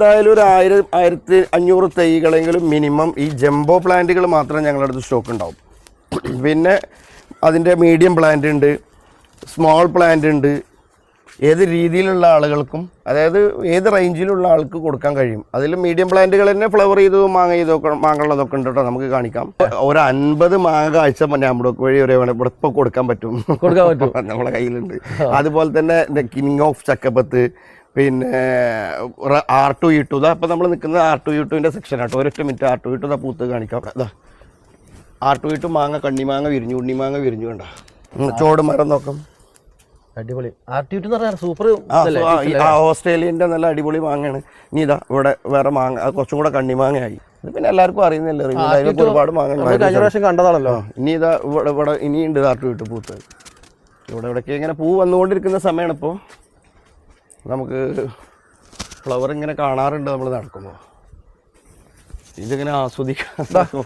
എന്തായാലും ഒരു 1000-1500 തൈകളെങ്കിലും മിനിമം ഈ ജംബോ പ്ലാന്റുകൾ മാത്രമേ ഞങ്ങളുടെ അടുത്ത് സ്റ്റോക്ക് ഉണ്ടാവും. പിന്നെ അതിൻ്റെ മീഡിയം പ്ലാന്റ് ഉണ്ട്, സ്മോൾ പ്ലാന്റ് ഉണ്ട്. ഏത് രീതിയിലുള്ള ആളുകൾക്കും, അതായത് ഏത് റേഞ്ചിലുള്ള ആൾക്ക് കൊടുക്കാൻ കഴിയും. അതിൽ മീഡിയം പ്ലാന്റുകൾ തന്നെ ഫ്ലവർ ചെയ്തതും മാങ്ങയുള്ളതൊക്കെ ഉണ്ട് കേട്ടോ. നമുക്ക് കാണിക്കാം. ഒരു 50 മാങ്ങ കാഴ്ച നമ്മുടെ വഴി ഒരേ വേണം ഇവിടെ ഇപ്പോൾ കൊടുക്കാൻ പറ്റും, നമ്മളെ കയ്യിലുണ്ട്. അതുപോലെ തന്നെ കിങ് ഓഫ് ചക്കപ്പത്ത്, പിന്നെ R2E2. അപ്പോൾ നമ്മൾ നിൽക്കുന്നത് R2E2ൻ്റെ സെക്ഷനാട്ടോ. ഒരൊറ്റ മിനിറ്റ് R2E2 പൂത്ത് കാണിക്കാം. R2E2 മാങ്ങ, കണ്ണിമാങ്ങ വിരിഞ്ഞു, ഉണ്ണിമാങ്ങ വിരിഞ്ഞു. കണ്ട ചോട് മരം നോക്കാം, അടിപൊളി. R2E2 എന്ന് പറഞ്ഞാൽ സൂപ്പർ. ഓസ്ട്രേലിയൻ്റെ നല്ല അടിപൊളി മാങ്ങയാണ്. ഇനി ഇതാ ഇവിടെ വേറെ മാങ്ങ, അത് കുറച്ചും കൂടെ കണ്ണിമാങ്ങയായി. ഇത് പിന്നെ എല്ലാവർക്കും അറിയുന്നില്ല, ഒരുപാട് മാങ്ങ കഴിഞ്ഞ പ്രാവശ്യം കണ്ടതാണല്ലോ. ഇനി ഇതാ ഇവിടെ ഇനിയുണ്ട് R2E2 പൂത്ത്. ഇവിടെയൊക്കെ ഇങ്ങനെ പൂ വന്നുകൊണ്ടിരിക്കുന്ന സമയമാണ് ഇപ്പോൾ. നമുക്ക് ഫ്ലവർ ഇങ്ങനെ കാണാറുണ്ട് നമ്മൾ നടക്കുമ്പോൾ. ഇതിങ്ങനെ ആസ്വദിക്കാം.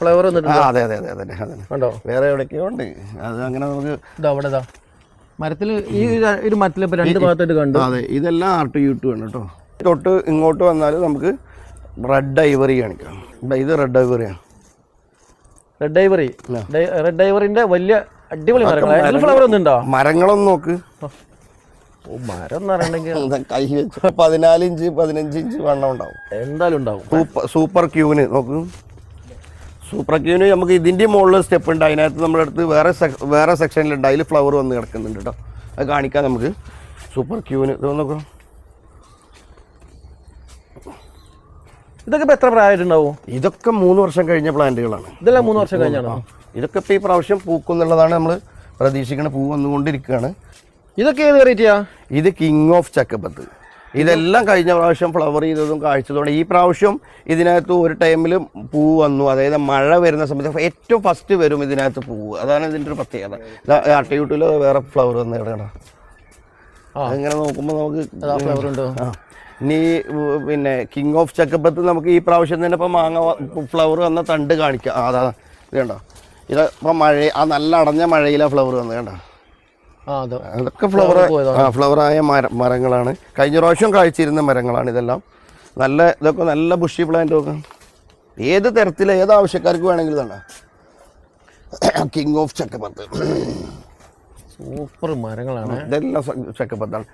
ഫ്ലവർ അതെ അതെ അതെ അതെ അതെ. വേറെ എവിടെയൊക്കെയോ ഉണ്ട്. അത് അങ്ങനെ നമുക്ക് മരത്തിൽ ഈ ഒരു മരത്തിൽ ഇപ്പൊ 2 ഭാഗത്തായിട്ട് കണ്ടു. അതെ, ഇതെല്ലാം R2E2 ആണ് കേട്ടോ. തൊട്ട് ഇങ്ങോട്ട് വന്നാൽ നമുക്ക് റെഡ് ഐവറി കാണിക്കാം. ഇത് റെഡ് ഐവറിയാണ്. റെഡ് ഐവറിന്റെ വലിയ അടിപൊളി മരങ്ങൾ. ഫ്ലവർ ഒന്നും ഉണ്ടോ? മരങ്ങളൊന്നും നോക്ക്. മരം എന്ന് പറയണെങ്കിൽ കൈ വെച്ച് 14 ഇഞ്ച് 15 ഇഞ്ച് വണ്ണം ഉണ്ടാവും, എന്തായാലും ഉണ്ടാവും. സൂപ്പർ ക്യൂന് നോക്ക്. സൂപ്പർ ക്യൂന് നമുക്ക് ഇതിൻ്റെ മുകളിൽ സ്റ്റെപ്പ് ഉണ്ട്. അതിനകത്ത് നമ്മുടെ അടുത്ത് വേറെ സെക്ഷനിലുണ്ട്. അതിൽ ഫ്ലവർ വന്ന് കിടക്കുന്നുണ്ട് കേട്ടോ. അത് കാണിക്കാം നമുക്ക്. സൂപ്പർ ക്യൂന് ഇത് നോക്കാം. ഇതൊക്കെ ഇപ്പോൾ എത്ര പ്രായമായിട്ടുണ്ടാവും? ഇതൊക്കെ 3 വർഷം കഴിഞ്ഞ പ്ലാന്റുകളാണ്. ഇതെല്ലാം 3 വർഷം കഴിഞ്ഞാണോ? ഇതൊക്കെ ഇപ്പോൾ ഈ പ്രാവശ്യം പൂക്കുന്നുള്ളതാണ് നമ്മൾ പ്രതീക്ഷിക്കുന്ന. പൂ വന്നുകൊണ്ടിരിക്കുകയാണ്. ഇതൊക്കെ ഏത് വെറൈറ്റിയാ? ഇത് കിങ് ഓഫ് ചക്കപ്പത്ത്. ഇതെല്ലാം കഴിഞ്ഞ പ്രാവശ്യം ഫ്ലവർ ചെയ്തതും കാഴ്ചതോടെ ഈ പ്രാവശ്യം ഇതിനകത്ത് ഒരു ടൈമിൽ പൂ വന്നു. അതായത് മഴ വരുന്ന സമയത്ത് ഏറ്റവും ഫസ്റ്റ് വരും ഇതിനകത്ത് പൂവ്. അതാണ് ഇതിൻ്റെ ഒരു പ്രത്യേകത. R2E2 വേറെ ഫ്ലവർ വന്ന് കിടക്കണം. അങ്ങനെ നോക്കുമ്പോൾ നമുക്ക് ഫ്ലവർ ഉണ്ട്. ഇനി പിന്നെ കിങ് ഓഫ് ചക്കപ്പത്ത് നമുക്ക് ഈ പ്രാവശ്യം തന്നെ ഇപ്പോൾ മാങ്ങ ഫ്ലവർ വന്ന തണ്ട് കാണിക്കാം. അതാ ഇത് കണ്ടോ. ഇത് ഇപ്പം നല്ല അടഞ്ഞ മഴയിലാണ് ഫ്ലവർ വന്നത്. കണ്ടോ, അതൊക്കെ ഫ്ലവറായ മരങ്ങളാണ്. കഴിഞ്ഞ പ്രാവശ്യം കാഴ്ചയിരുന്ന മരങ്ങളാണ് ഇതെല്ലാം. ഇതൊക്കെ നല്ല ബുഷി പ്ലാന്റ് ഒക്കെ ഏത് തരത്തിൽ ഏത് ആവശ്യക്കാർക്ക് വേണമെങ്കിലും തന്നെ. കിങ് ഓഫ് ചക്കപ്പത്ത് സൂപ്പർ മരങ്ങളാണ്. ഇതെല്ലാം ചക്കപ്പത്താണ്.